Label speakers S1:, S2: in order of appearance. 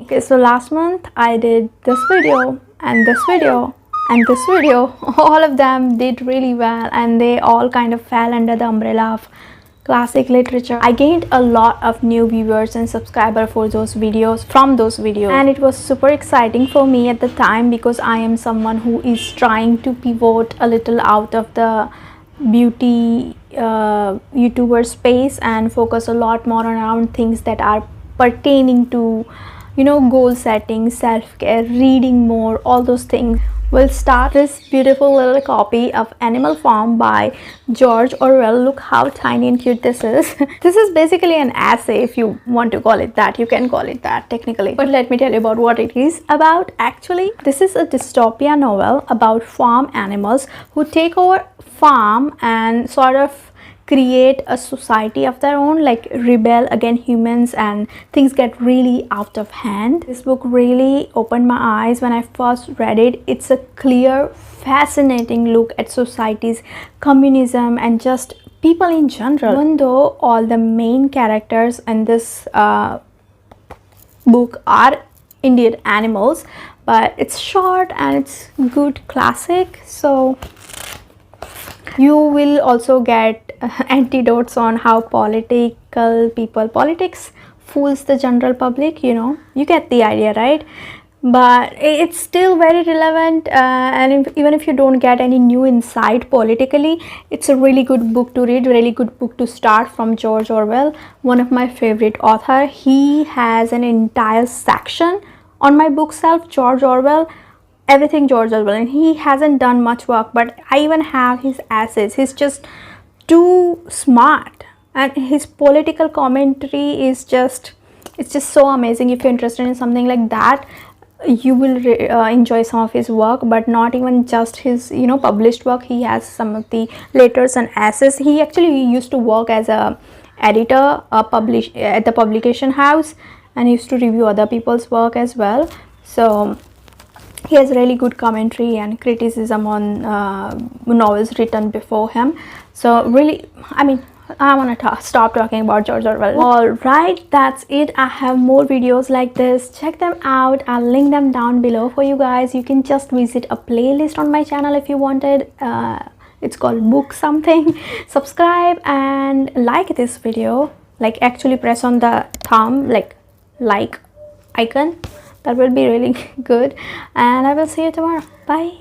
S1: Okay, so last month I did this video and this video and this video. All of them did really well and they all kind of fell under the umbrella of classic literature. I gained a lot of new viewers and subscribers for those videos, and it was super exciting for me at the time because I am someone who is trying to pivot a little out of the beauty YouTuber space and focus a lot more around things that are pertaining to, you know, goal setting, self-care, reading more, all those things. We'll start this beautiful little copy of Animal Farm by George Orwell. Look how tiny and cute this is. This is basically an essay, if you want to call it that. You can call it that technically. But let me tell you about what it is about actually. This is a dystopia novel about farm animals who take over farm and sort of create a society of their own, like rebel against humans, and things get really out of hand. This book really opened my eyes when I first read it. It's a clear, fascinating look at society's communism and just people in general. Even though all the main characters in this book are indeed animals, but it's short and it's good classic, so you will also get antidotes on how politics fools the general public. You know, you get the idea, right? But it's still very relevant, and even if you don't get any new insight politically, it's a really good book to read, really good book to start from George Orwell, one of my favorite author. He has an entire section on my bookshelf, George Orwell, everything George Orwell, and he hasn't done much work, but I even have his essays. He's just too smart, and his political commentary is just, it's just so amazing. If you're interested in something like that, you will enjoy some of his work, but not even just his, you know, published work. He has some of the letters and essays. He actually used to work as a editor at the publication house, and he used to review other people's work as well. So he has really good commentary and criticism on novels written before him. So really, I mean, I want to stop talking about George Orwell. Alright, that's it. I have more videos like this. Check them out. I'll link them down below for you guys. You can just visit a playlist on my channel if you wanted. It's called Book Something. Subscribe and like this video. Like, actually press on the thumb, like icon. That will be really good, and I will see you tomorrow. Bye.